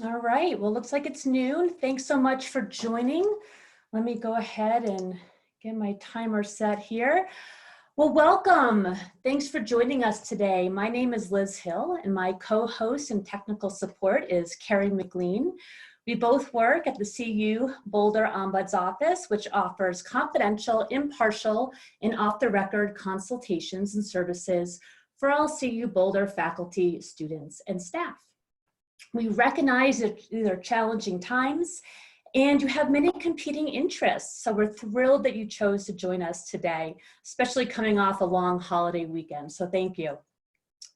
All right, well, looks like it's noon. Thanks so much for joining. Let me go ahead and get my timer set here. Well, welcome. Thanks for joining us today. My name is Liz Hill, and my co-host and technical support is Carrie McLean. We both work at the CU Boulder Ombuds Office, which offers confidential, impartial, and off-the-record consultations and services for all CU Boulder faculty, students, and staff. We recognize that these are challenging times and you have many competing interests. So we're thrilled that you chose to join us today, especially coming off a long holiday weekend. So thank you.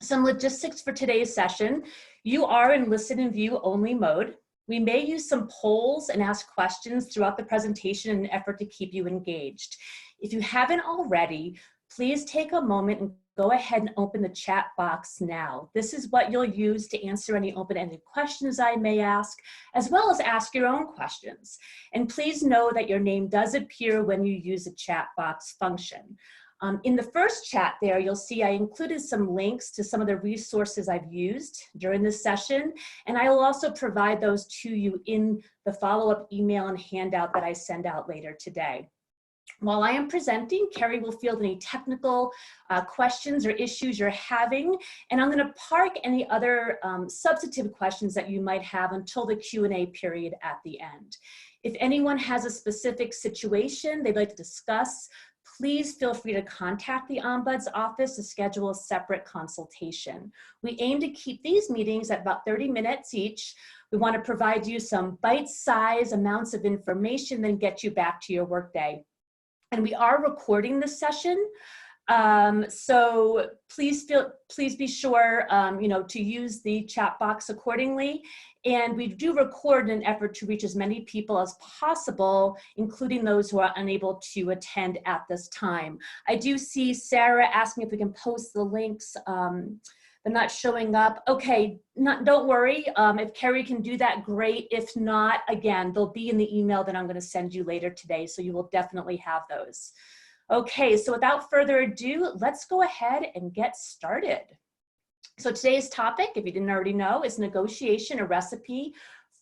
Some logistics for today's session. You are in listen and view only mode. We may use some polls and ask questions throughout the presentation in an effort to keep you engaged. If you haven't already, please take a moment and go ahead and open the chat box now. This is what you'll use to answer any open-ended questions I may ask, as well as ask your own questions. And please know that your name does appear when you use the chat box function. In the first chat there, you'll see I included some links to some of the resources I've used during this session, and I will also provide those to you in the follow-up email and handout that I send out later today. While I am presenting, Carrie will field any technical questions or issues you're having, and I'm going to park any other substantive questions that you might have until the Q&A period at the end. If anyone has a specific situation they'd like to discuss, please feel free to contact the Ombuds Office to schedule a separate consultation. We aim to keep these meetings at about 30 minutes each. We want to provide you some bite-sized amounts of information, then get you back to your workday. And we are recording this session, so please be sure to use the chat box accordingly. And we do record in an effort to reach as many people as possible, including those who are unable to attend at this time. I do see Sarah asking if we can post the links. They're not showing up. Okay, don't worry. If Carrie can do that, great. If not, again, they'll be in the email that I'm going to send you later today, so you will definitely have those. Okay, so without further ado, let's go ahead and get started. So today's topic, if you didn't already know, is negotiation, a recipe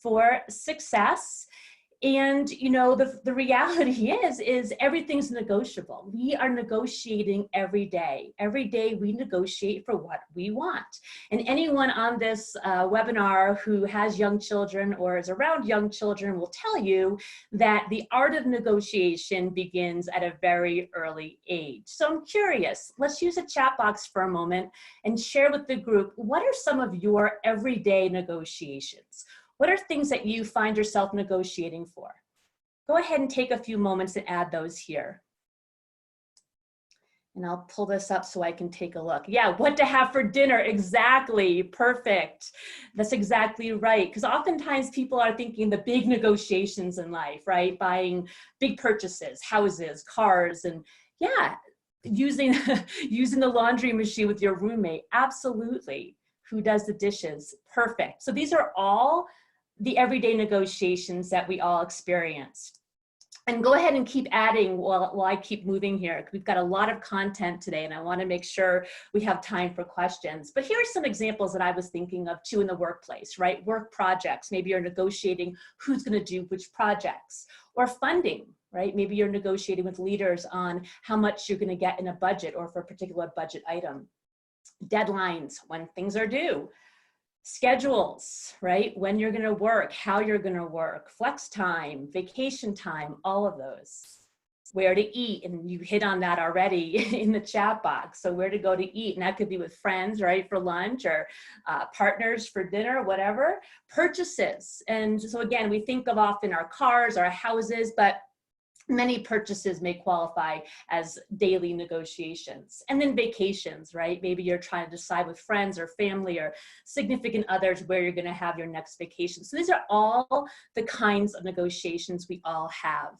for success. And the reality is everything's negotiable. We are negotiating every day. Every day we negotiate for what we want. And anyone on this webinar who has young children or is around young children will tell you that the art of negotiation begins at a very early age. So I'm curious, let's use a chat box for a moment and share with the group, what are some of your everyday negotiations? What are things that you find yourself negotiating for? Go ahead and take a few moments to add those here. And I'll pull this up so I can take a look. Yeah, what to have for dinner, exactly, perfect. That's exactly right, because oftentimes people are thinking the big negotiations in life, right? Buying big purchases, houses, cars, and yeah, using the laundry machine with your roommate, absolutely. Who does the dishes, perfect. So these are all the everyday negotiations that we all experience. And go ahead and keep adding while I keep moving here. We've got a lot of content today and I want to make sure we have time for questions. But here are some examples that I was thinking of too in the workplace, right? Work projects, maybe you're negotiating who's going to do which projects, or funding, right? Maybe you're negotiating with leaders on how much you're going to get in a budget or for a particular budget item. Deadlines, when things are due. Schedules, right? When you're going to work, how you're going to work, flex time, vacation time, all of those. Where to eat, and you hit on that already in the chat box. So where to go to eat, and that could be with friends, right, for lunch, or partners for dinner, whatever. Purchases, and so again, we think of often our cars, our houses, but many purchases may qualify as daily negotiations. And then vacations, right? Maybe you're trying to decide with friends or family or significant others where you're going to have your next vacation. So these are all the kinds of negotiations we all have.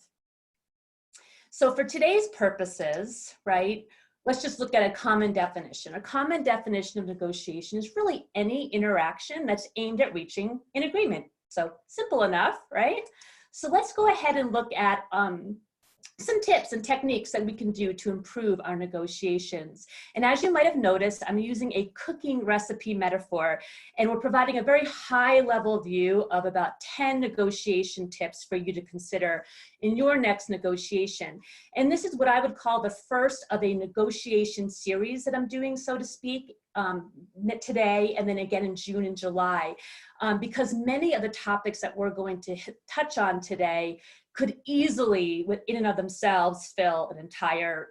So for today's purposes, right, let's just look at a common definition. A common definition of negotiation is really any interaction that's aimed at reaching an agreement. So simple enough, right? So let's go ahead and look at some tips and techniques that we can do to improve our negotiations. And as you might have noticed, I'm using a cooking recipe metaphor, and we're providing a very high level view of about 10 negotiation tips for you to consider in your next negotiation. And this is what I would call the first of a negotiation series that I'm doing, so to speak, today and then again in June and July, because many of the topics that we're going to touch on today could easily, in and of themselves, fill an entire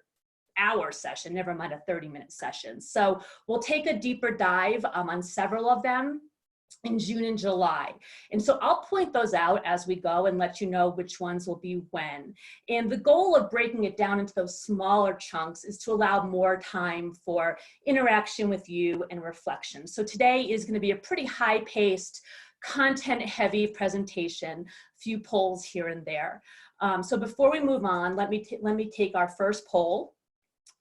hour session, never mind a 30-minute session. So we'll take a deeper dive on several of them in June and July. And so I'll point those out as we go and let you know which ones will be when. And the goal of breaking it down into those smaller chunks is to allow more time for interaction with you and reflection. So today is going to be a pretty high-paced, content-heavy presentation, few polls here and there. So before we move on, let me take our first poll.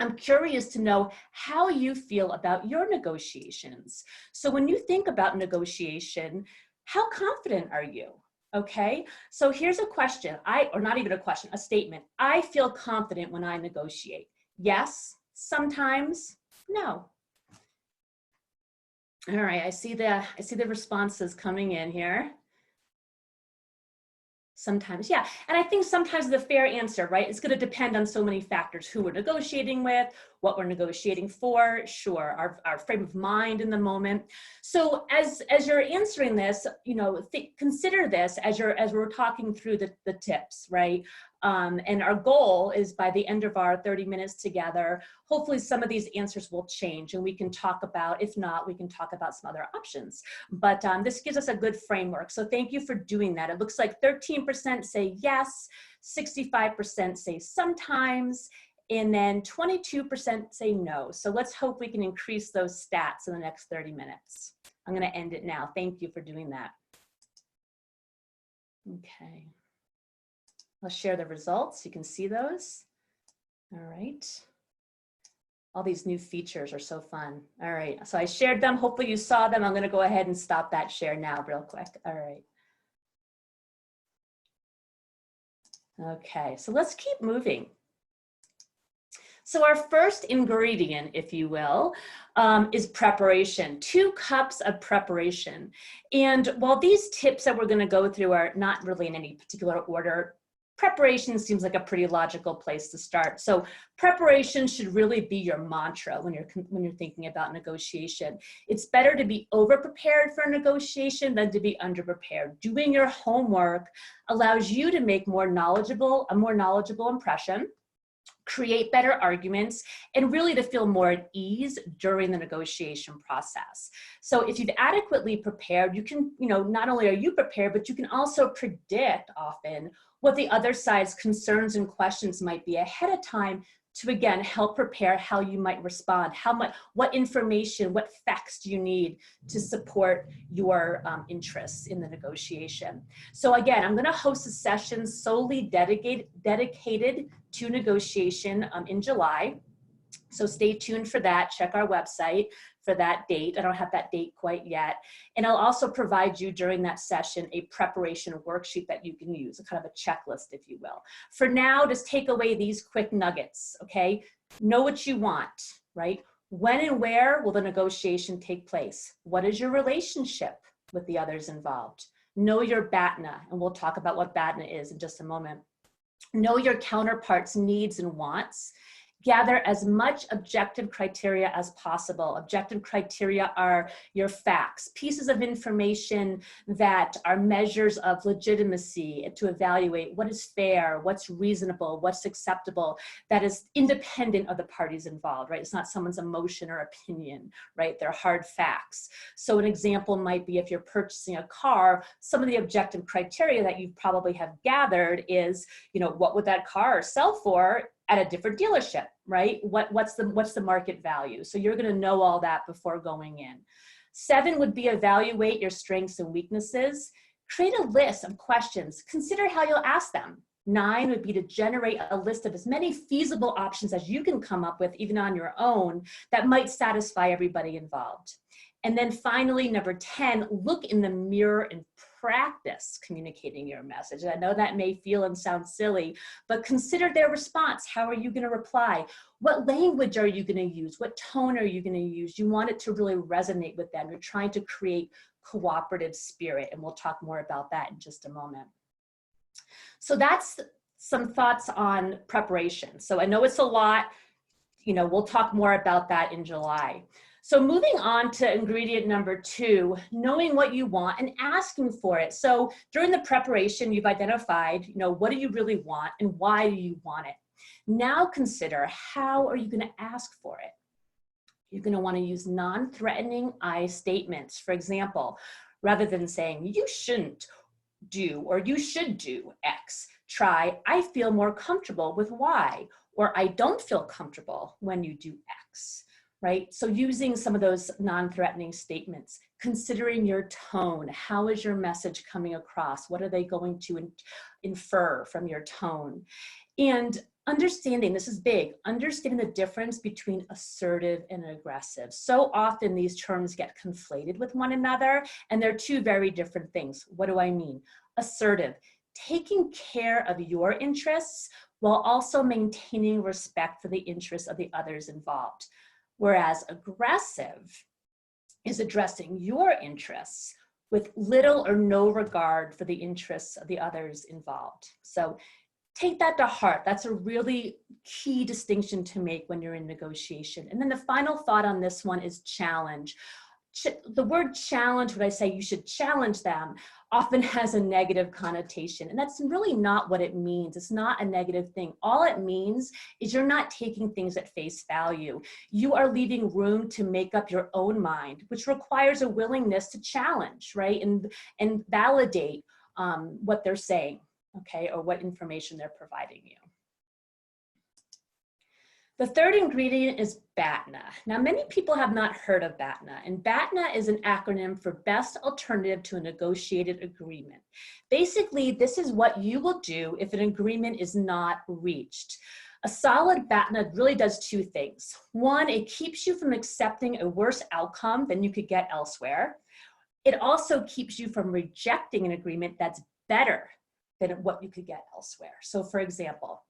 I'm curious to know how you feel about your negotiations. So when you think about negotiation, how confident are you? Okay, so here's a question, or not even a question, a statement. I feel confident when I negotiate. Yes, sometimes, no. All right, I see the responses coming in here. Sometimes, yeah. And I think sometimes the fair answer, right? It's going to depend on so many factors: who we're negotiating with, what we're negotiating for, sure, our frame of mind in the moment. So as you're answering this, you know, consider this as we're talking through the tips, right? And our goal is by the end of our 30 minutes together, hopefully some of these answers will change and we can talk about, if not, we can talk about some other options. But this gives us a good framework. So thank you for doing that. It looks like 13% say yes, 65% say sometimes, and then 22% say no. So let's hope we can increase those stats in the next 30 minutes. I'm going to end it now. Thank you for doing that. Okay. I'll share the results. You can see those. All right. All these new features are so fun. All right. So I shared them. Hopefully you saw them. I'm going to go ahead and stop that share now real quick. All right. Okay. So let's keep moving. So our first ingredient, if you will, is preparation. 2 cups of preparation. And while these tips that we're going to go through are not really in any particular order, preparation seems like a pretty logical place to start. So preparation should really be your mantra when you're thinking about negotiation. It's better to be over-prepared for a negotiation than to be under-prepared. Doing your homework allows you to make a more knowledgeable impression, create better arguments, and really to feel more at ease during the negotiation process. So if you've adequately prepared, you can, not only are you prepared, but you can also predict often what the other side's concerns and questions might be ahead of time to, again, help prepare how you might respond, what information, what facts do you need to support your interests in the negotiation. So again, I'm going to host a session solely dedicated to negotiation in July. So stay tuned for that. Check our website for that date. I don't have that date quite yet. And I'll also provide you during that session a preparation worksheet that you can use, a kind of a checklist, if you will. For now, just take away these quick nuggets, okay? Know what you want, right? When and where will the negotiation take place? What is your relationship with the others involved? Know your BATNA, and we'll talk about what BATNA is in just a moment. Know your counterpart's needs and wants. Gather as much objective criteria as possible. Objective criteria are your facts, pieces of information that are measures of legitimacy to evaluate what is fair, what's reasonable, what's acceptable, that is independent of the parties involved, right? It's not someone's emotion or opinion, right? They're hard facts. So an example might be if you're purchasing a car, some of the objective criteria that you probably have gathered is, what would that car sell for at a different dealership, right? What's the market value? So you're gonna know all that before going in. 7 would be evaluate your strengths and weaknesses. Create a list of questions. Consider how you'll ask them. 9 would be to generate a list of as many feasible options as you can come up with, even on your own, that might satisfy everybody involved. And then finally, number 10, look in the mirror and practice communicating your message. I know that may feel and sound silly, but consider their response. How are you going to reply? What language are you going to use? What tone are you going to use? You want it to really resonate with them. You're trying to create cooperative spirit, and we'll talk more about that in just a moment. So that's some thoughts on preparation. So I know it's a lot, you know, we'll talk more about that in July. So moving on to ingredient number 2, knowing what you want and asking for it. So during the preparation, you've identified, you know, what do you really want and why do you want it? Now consider, how are you going to ask for it? You're going to want to use non-threatening I statements. For example, rather than saying, you shouldn't do or you should do X, try, I feel more comfortable with Y, or I don't feel comfortable when you do X, right? So using some of those non-threatening statements, considering your tone, how is your message coming across? What are they going to infer from your tone? And understanding, this is big, understanding the difference between assertive and aggressive. So often these terms get conflated with one another, and they're two very different things. What do I mean? Assertive, taking care of your interests while also maintaining respect for the interests of the others involved. Whereas aggressive is addressing your interests with little or no regard for the interests of the others involved. So take that to heart. That's a really key distinction to make when you're in negotiation. And then the final thought on this one is challenge. The word challenge, when I say you should challenge them, often has a negative connotation. And that's really not what it means. It's not a negative thing. All it means is you're not taking things at face value. You are leaving room to make up your own mind, which requires a willingness to challenge, right? And validate what they're saying, okay, or what information they're providing you. The third ingredient is BATNA. Now, many people have not heard of BATNA, and BATNA is an acronym for Best Alternative to a Negotiated Agreement. Basically, this is what you will do if an agreement is not reached. A solid BATNA really does two things. One, it keeps you from accepting a worse outcome than you could get elsewhere. It also keeps you from rejecting an agreement that's better than what you could get elsewhere. So for example,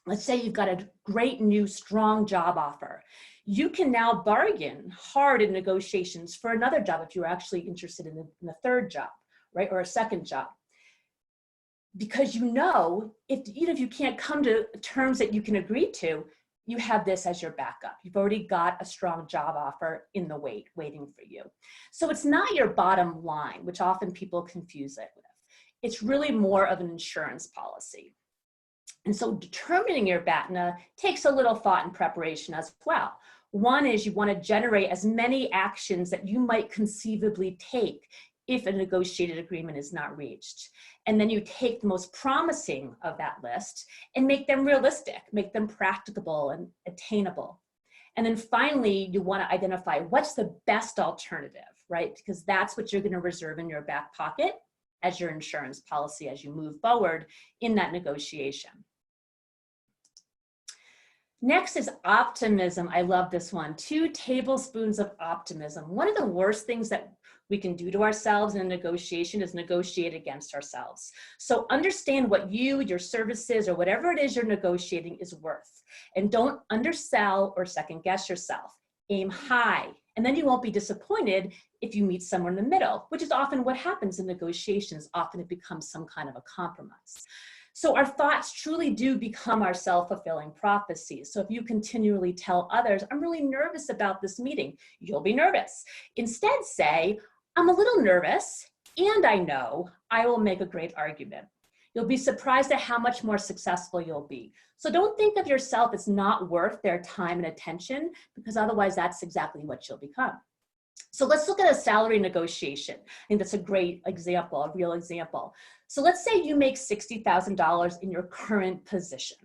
let's say you've got a great new strong job offer. You can now bargain hard in negotiations for another job if you're actually interested in the third job, right? Or a second job. Because you know, even if you can't come to terms that you can agree to, you have this as your backup. You've already got a strong job offer in the waiting for you. So it's not your bottom line, which often people confuse it with. It's really more of an insurance policy. And so determining your BATNA takes a little thought and preparation as well. One is you want to generate as many actions that you might conceivably take if a negotiated agreement is not reached. And then you take the most promising of that list and make them realistic, make them practicable and attainable. And then finally, you want to identify what's the best alternative, right? Because that's what you're going to reserve in your back pocket as your insurance policy as you move forward in that negotiation. Next is optimism. I love this one. 2 tablespoons of optimism. One of the worst things that we can do to ourselves in a negotiation is negotiate against ourselves. So understand what you, your services, or whatever it is you're negotiating is worth. And don't undersell or second guess yourself. Aim high. And then you won't be disappointed if you meet somewhere in the middle, which is often what happens in negotiations. Often it becomes some kind of a compromise. So our thoughts truly do become our self-fulfilling prophecies. So if you continually tell others, I'm really nervous about this meeting, you'll be nervous. Instead say, I'm a little nervous and I know I will make a great argument. You'll be surprised at how much more successful you'll be. So don't think of yourself as not worth their time and attention, because otherwise that's exactly what you'll become. So let's look at a salary negotiation. I think that's a great example, a real example. So let's say you make $60,000 in your current position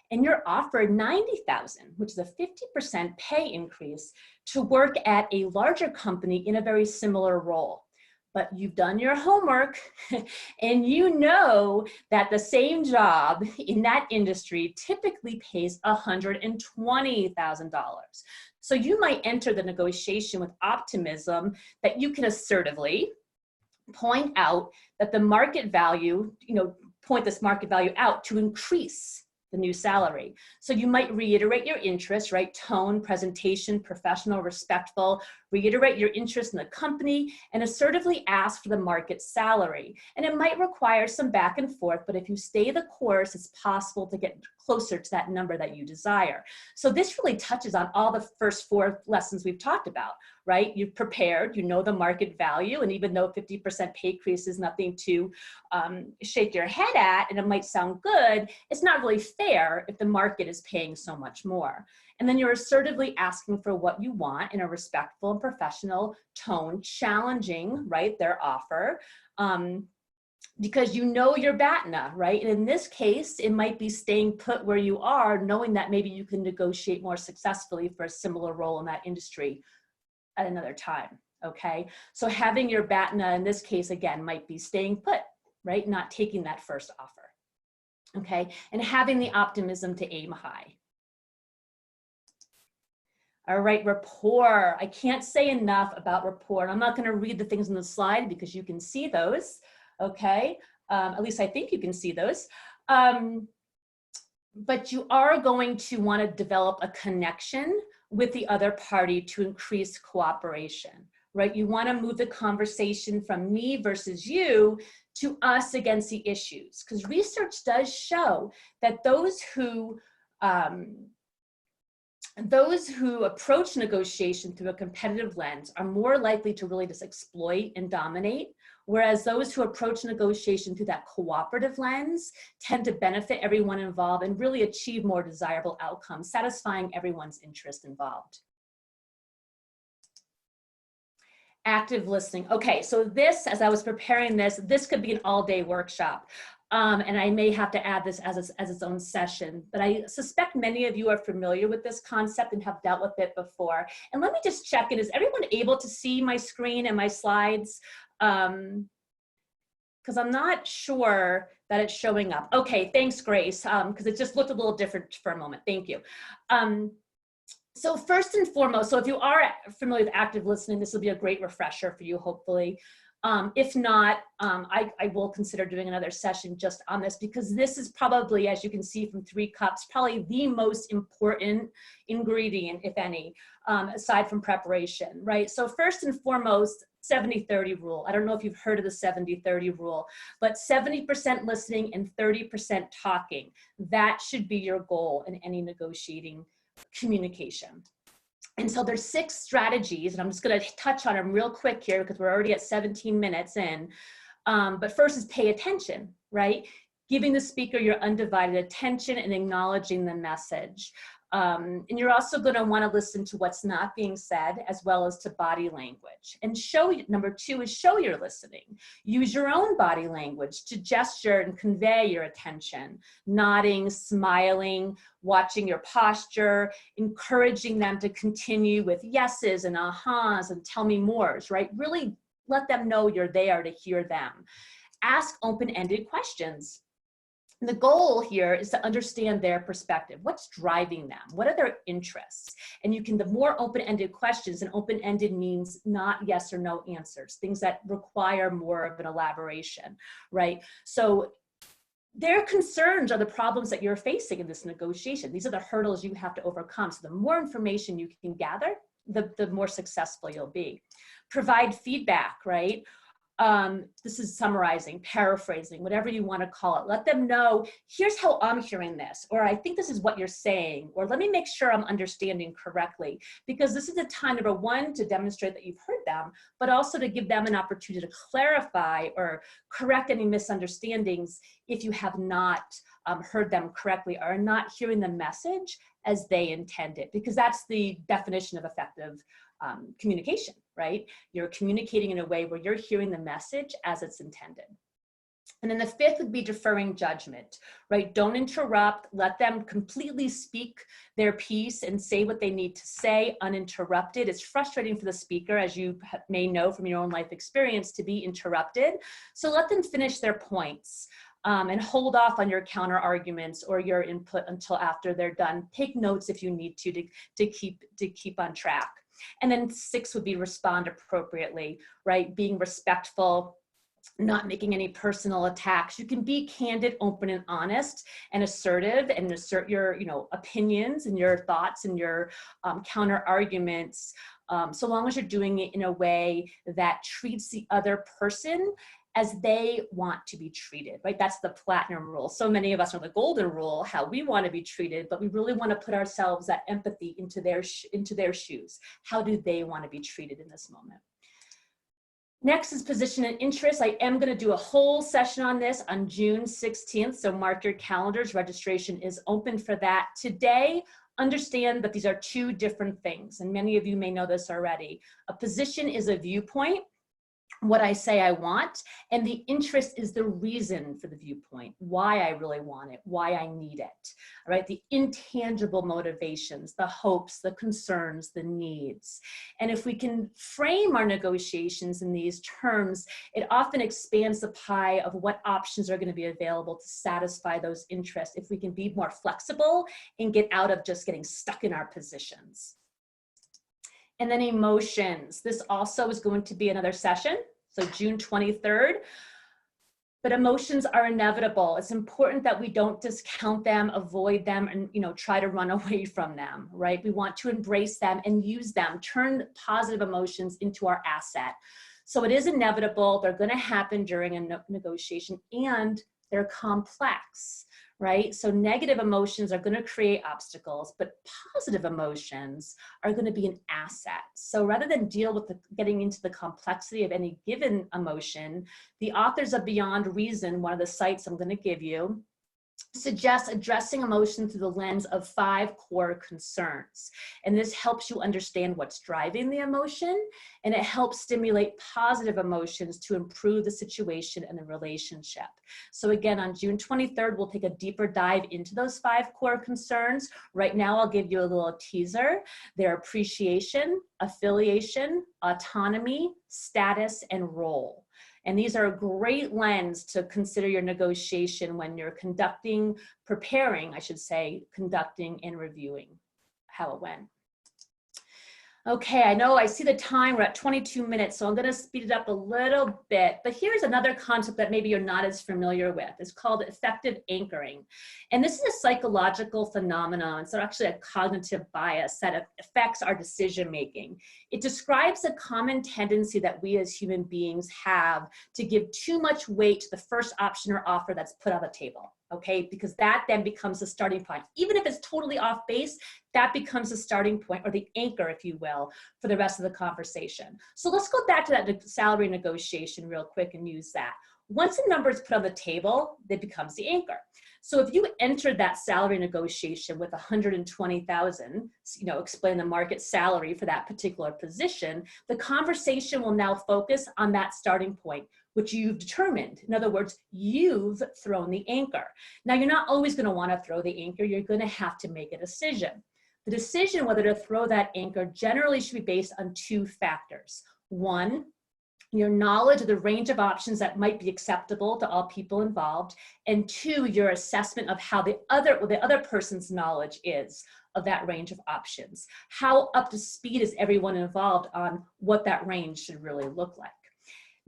and you're offered $90,000, which is a 50% pay increase to work at a larger company in a very similar role. But you've done your homework and you know that the same job in that industry typically pays $120,000. So you might enter the negotiation with optimism that you can assertively, point out that the market value, point this market value out to increase the new salary. So you might reiterate your interest, right? Tone, presentation, professional, respectful, reiterate your interest in the company and assertively ask for the market salary. And it might require some back and forth, but if you stay the course, it's possible to get closer to that number that you desire. So this really touches on all the first 4 lessons we've talked about, right? You've prepared, you know the market value, and even though 50% pay increase is nothing to shake your head at, and it might sound good, it's not really fair if the market is paying so much more. And then you're assertively asking for what you want in a respectful and professional tone, challenging, right, their offer, because you know your BATNA, right? And in this case, it might be staying put where you are, knowing that maybe you can negotiate more successfully for a similar role in that industry at another time, okay? So having your BATNA in this case, again, might be staying put, right? Not taking that first offer, okay? And having the optimism to aim high. All right, rapport. I can't say enough about rapport. And I'm not going to read the things on the slide because you can see those, okay? At least I think you can see those. But you are going to want to develop a connection with the other party to increase cooperation, right? You want to move the conversation from me versus you to us against the issues, because research does show that those who approach negotiation through a competitive lens are more likely to really just exploit and dominate, whereas those who approach negotiation through that cooperative lens tend to benefit everyone involved and really achieve more desirable outcomes, satisfying everyone's interest involved. Active listening. Okay, so this, as I was preparing this could be an all-day workshop. And I may have to add this as its own session, but I suspect many of you are familiar with this concept and have dealt with it before. And let me just check in, is everyone able to see my screen and my slides? Because I'm not sure that it's showing up. Okay, thanks, Grace, because it just looked a little different for a moment. Thank you. So first and foremost, so if you are familiar with active listening, this will be a great refresher for you, hopefully. If not, I will consider doing another session just on this, because this is probably, as you can see from 3 cups, probably the most important ingredient, if any, aside from preparation, right? So first and foremost, 70-30 rule. I don't know if you've heard of the 70-30 rule, but 70% listening and 30% talking. That should be your goal in any negotiating communication. And so there's 6 strategies, and I'm just going to touch on them real quick here because we're already at 17 minutes in. But first is pay attention, right? Giving the speaker your undivided attention and acknowledging the message. And you're also going to want to listen to what's not being said, as well as to body language. And number 2 is show your listening. Use your own body language to gesture and convey your attention, nodding, smiling, watching your posture, encouraging them to continue with yeses and ahas and tell me mores, right? Really let them know you're there to hear them. Ask open-ended questions. And the goal here is to understand their perspective. What's driving them? What are their interests? And the more open-ended questions, and open-ended means not yes or no answers, things that require more of an elaboration, right? So their concerns are the problems that you're facing in this negotiation. These are the hurdles you have to overcome. So the more information you can gather, the more successful you'll be. Provide feedback, right? This is summarizing, paraphrasing, whatever you want to call it. Let them know, here's how I'm hearing this, or I think this is what you're saying, or let me make sure I'm understanding correctly. Because this is a time, number 1, to demonstrate that you've heard them, but also to give them an opportunity to clarify or correct any misunderstandings if you have not heard them correctly or are not hearing the message as they intended, because that's the definition of effective communication, right? You're communicating in a way where you're hearing the message as it's intended. And then the 5th would be deferring judgment, right? Don't interrupt, let them completely speak their piece and say what they need to say uninterrupted. It's frustrating for the speaker, as you may know from your own life experience, to be interrupted. So let them finish their points. And hold off on your counter arguments or your input until after they're done. Take notes if you need to keep on track. And then 6 would be respond appropriately, right? Being respectful, not making any personal attacks. You can be candid, open, and honest, and assertive, and assert your, opinions and your thoughts and your counter arguments, so long as you're doing it in a way that treats the other person as they want to be treated, right? That's the platinum rule. So many of us know the golden rule, how we want to be treated, but we really want to put ourselves, that empathy, into their shoes. How do they want to be treated in this moment? Next is position and interest. I am going to do a whole session on this on June 16th, so mark your calendars. Registration is open for that. Today, understand that these are two different things, and many of you may know this already. A position is a viewpoint, what I say I want, and the interest is the reason for the viewpoint, why I really want it, why I need it, all right? The intangible motivations, the hopes, the concerns, the needs. And if we can frame our negotiations in these terms, it often expands the pie of what options are going to be available to satisfy those interests, if we can be more flexible and get out of just getting stuck in our positions. And then emotions. This also is going to be another session, so June 23rd. But emotions are inevitable. It's important that we don't discount them, avoid them, and try to run away from them, right? We want to embrace them and use them, turn positive emotions into our asset. So it is inevitable. They're going to happen during a negotiation, and they're complex, right? So negative emotions are going to create obstacles, but positive emotions are going to be an asset. So rather than deal with getting into the complexity of any given emotion, the authors of Beyond Reason, one of the sites I'm going to give you, suggests addressing emotion through the lens of 5 core concerns. And this helps you understand what's driving the emotion, and it helps stimulate positive emotions to improve the situation and the relationship. So again, on June 23rd, we'll take a deeper dive into those 5 core concerns. Right now, I'll give you a little teaser. They're appreciation, affiliation, autonomy, status, and role. And these are a great lens to consider your negotiation when you're preparing, conducting and reviewing how it went. Okay, I know I see the time, we're at 22 minutes, so I'm going to speed it up a little bit. But here's another concept that maybe you're not as familiar with. It's called effective anchoring. And this is a psychological phenomenon. It's actually a cognitive bias that affects our decision making. It describes a common tendency that we as human beings have to give too much weight to the first option or offer that's put on the table. Okay, because that then becomes the starting point. Even if it's totally off base, that becomes the starting point, or the anchor, if you will, for the rest of the conversation. So let's go back to that salary negotiation real quick and use that. Once a number is put on the table, it becomes the anchor. So if you entered that salary negotiation with $120,000, explain the market salary for that particular position, the conversation will now focus on that starting point, which you've determined. In other words, you've thrown the anchor. Now, you're not always going to want to throw the anchor. You're going to have to make a decision. The decision whether to throw that anchor generally should be based on 2 factors. 1, your knowledge of the range of options that might be acceptable to all people involved, and 2, your assessment of how the other person's knowledge is of that range of options. How up to speed is everyone involved on what that range should really look like?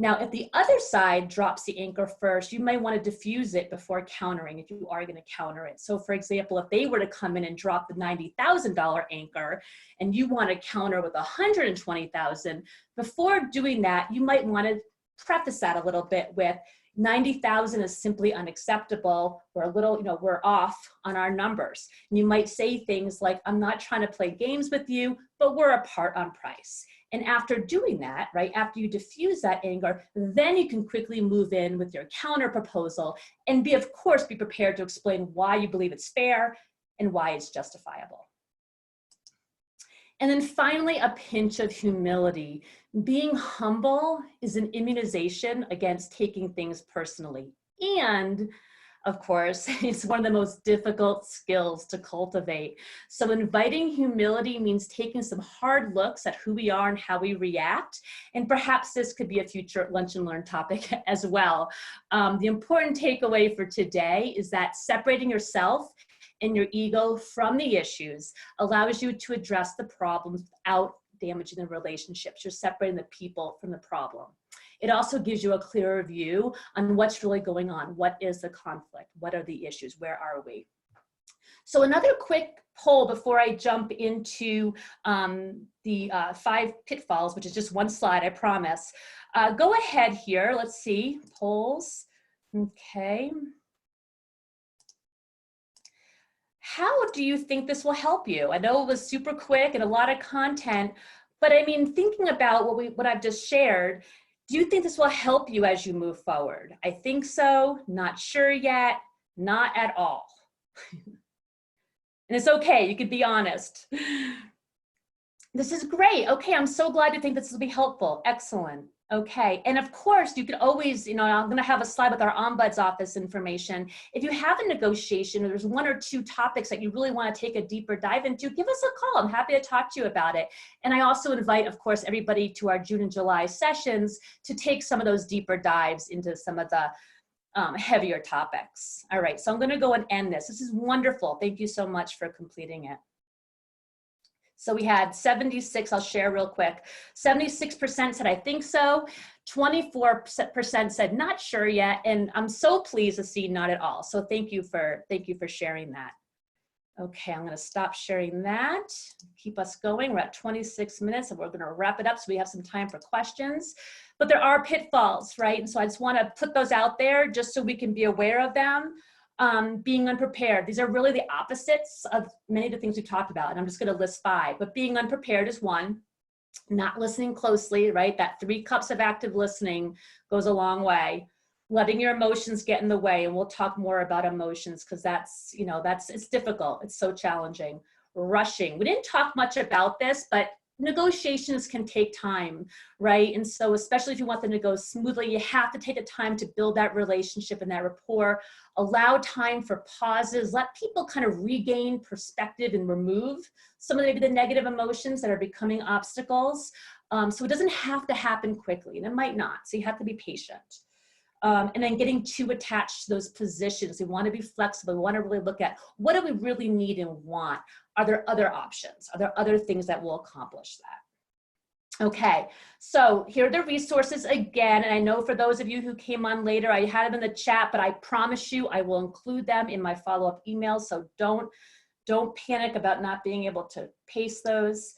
Now, if the other side drops the anchor first, you might want to diffuse it before countering if you are going to counter it. So for example, if they were to come in and drop the $90,000 anchor and you want to counter with $120,000, before doing that, you might want to preface that a little bit with $90,000 is simply unacceptable. We're off on our numbers. And you might say things like, I'm not trying to play games with you, but we're apart on price. And after doing that, right, after you diffuse that anger, then you can quickly move in with your counter proposal and of course, be prepared to explain why you believe it's fair and why it's justifiable. And then finally, a pinch of humility. Being humble is an immunization against taking things personally. And of course, it's one of the most difficult skills to cultivate. So inviting humility means taking some hard looks at who we are and how we react. And perhaps this could be a future Lunch and Learn topic as well. The important takeaway for today is that separating yourself and your ego from the issues allows you to address the problems without damaging the relationships. You're separating the people from the problem. It also gives you a clearer view on what's really going on. What is the conflict? What are the issues? Where are we? So another quick poll before I jump into the 5 pitfalls, which is just one slide, I promise. Go ahead here. Let's see, polls. Okay. How do you think this will help you? I know it was super quick and a lot of content, but I mean, thinking about what I've just shared, do you think this will help you as you move forward? I think so, not sure yet, not at all. And it's okay, you could be honest. This is great. Okay, I'm so glad you think this will be helpful. Excellent. Okay, and of course, you could always, you know, I'm going to have a slide with our Ombuds Office information. If you have a negotiation or there's 1 or 2 topics that you really want to take a deeper dive into, give us a call. I'm happy to talk to you about it. And I also invite, of course, everybody to our June and July sessions to take some of those deeper dives into some of the heavier topics. All right, so I'm going to go and end this. This is wonderful. Thank you so much for completing it. So we had 76, I'll share real quick. 76% said, I think so. 24% said, not sure yet. And I'm so pleased to see not at all. So thank you for sharing that. Okay, I'm gonna stop sharing that. Keep us going. We're at 26 minutes and we're gonna wrap it up so we have some time for questions. But there are pitfalls, right? And so I just wanna put those out there just so we can be aware of them. Being unprepared. These are really the opposites of many of the things we talked about. And I'm just going to list 5, but being unprepared is 1. Not listening closely, right? That 3 cups of active listening goes a long way. Letting your emotions get in the way. And we'll talk more about emotions because that's, you know, it's difficult. It's so challenging. Rushing. We didn't talk much about this, but negotiations can take time, right? And so especially if you want them to go smoothly, you have to take the time to build that relationship and that rapport, allow time for pauses, let people kind of regain perspective and remove some of maybe the negative emotions that are becoming obstacles. So it doesn't have to happen quickly, and it might not, so you have to be patient. And then getting too attached to those positions. We want to be flexible. We want to really look at what do we really need and want? Are there other options? Are there other things that will accomplish that? Okay, so here are the resources again. And I know for those of you who came on later, I had them in the chat, but I promise you I will include them in my follow-up emails. So don't panic about not being able to paste those.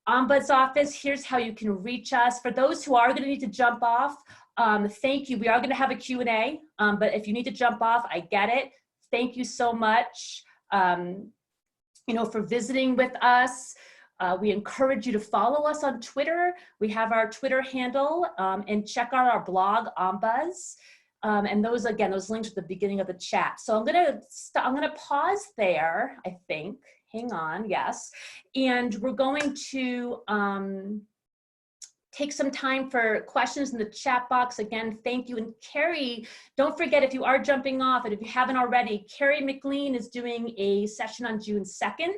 Ombuds Office, here's how you can reach us. For those who are going to need to jump off, thank you. We are going to have a Q&A, but if you need to jump off, I get it. Thank you so much, you know, for visiting with us. We encourage you to follow us on Twitter. We have our Twitter handle, and check out our blog, Ombuds. And those, again, those links at the beginning of the chat. So I'm gonna pause there, I think. Hang on, yes. And we're going to take some time for questions in the chat box. Again, thank you. And Carrie, don't forget, if you are jumping off, and if you haven't already, Carrie McLean is doing a session on June 2nd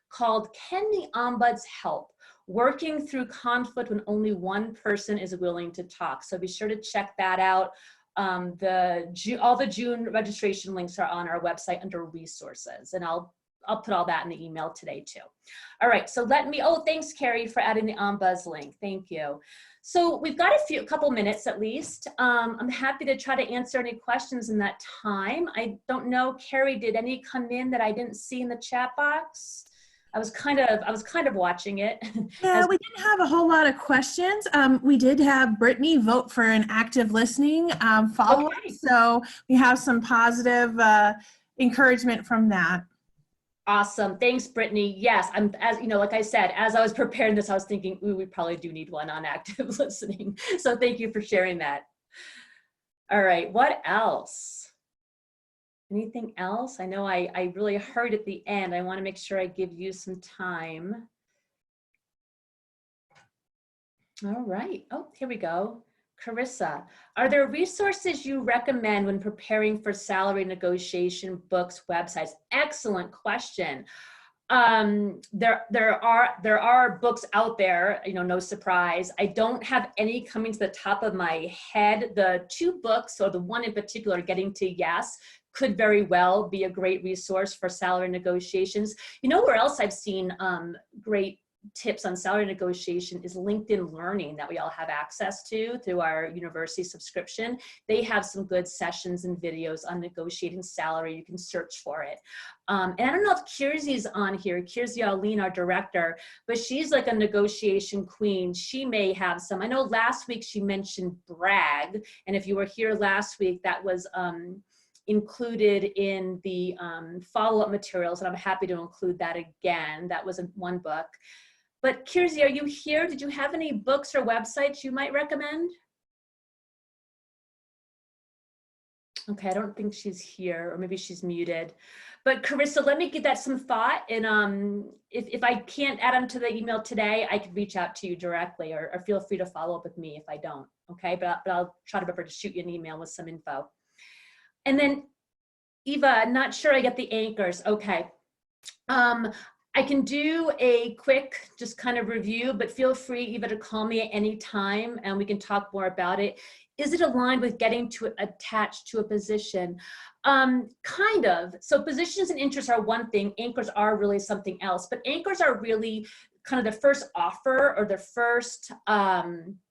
called Can the Ombuds Help? Working through conflict when only one person is willing to talk. So be sure to check that out. All the June registration links are on our website under resources, and I'll put all that in the email today too. All right, so thanks Carrie for adding the Ombuds link. Thank you. So we've got a couple minutes at least. I'm happy to try to answer any questions in that time. I don't know, Carrie, did any come in that I didn't see in the chat box? I was kind of watching it. Yeah, we didn't have a whole lot of questions. We did have Brittany vote for an active listening follow-up, okay. So we have some positive encouragement from that. Awesome. Thanks, Brittany. Yes, as you know, like I said, as I was preparing this, I was thinking, ooh, we probably do need one on active listening. So thank you for sharing that. All right, what else? Anything else? I know I really heard at the end. I want to make sure I give you some time. All right. Oh, here we go. Carissa, are there resources you recommend when preparing for salary negotiation, books, websites? Excellent question. There are books out there, you know, no surprise. I don't have any coming to the top of my head. The 2 books, or the one in particular, Getting to Yes, could very well be a great resource for salary negotiations. You know where else I've seen great tips on salary negotiation is LinkedIn Learning that we all have access to through our university subscription. They have some good sessions and videos on negotiating salary. You can search for it. And I don't know if Kiersey's on here, Kiersey Aline, our director, but she's like a negotiation queen. She may have some. I know last week she mentioned brag, and if you were here last week, that was included in the follow-up materials, and I'm happy to include that again. That was in one book. But Kiersey, are you here? Did you have any books or websites you might recommend? Okay, I don't think she's here, or maybe she's muted. But Carissa, let me give that some thought, and if I can't add them to the email today, I could reach out to you directly, or feel free to follow up with me if I don't, okay? But I'll try to remember to shoot you an email with some info. And then Eva, not sure I get the anchors. Okay. I can do a quick just kind of review, but feel free, Eva, to call me at any time and we can talk more about it. Is it aligned with getting attached to a position? Kind of. So positions and interests are one thing. Anchors are really something else, but anchors are really kind of the first offer or the first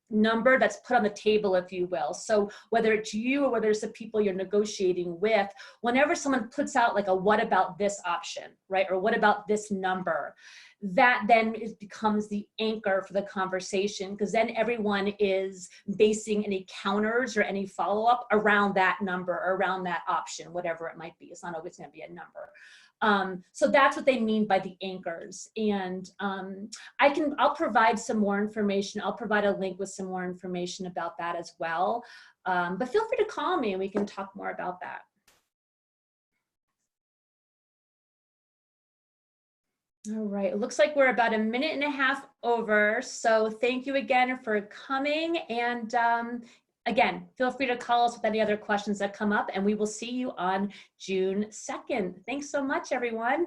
number that's put on the table, if you will. So whether it's you or whether it's the people you're negotiating with, whenever someone puts out like a what about this option, right? Or what about this number, that then becomes the anchor for the conversation, because then everyone is basing any counters or any follow-up around that number or around that option, whatever it might be. It's not always going to be a number. So that's what they mean by the anchors. And I'll provide some more information. I'll provide a link with some more information about that as well. But feel free to call me and we can talk more about that. All right, it looks like we're about 1.5 minutes over. So thank you again for coming. And again, feel free to call us with any other questions that come up, and we will see you on June 2nd. Thanks so much, everyone.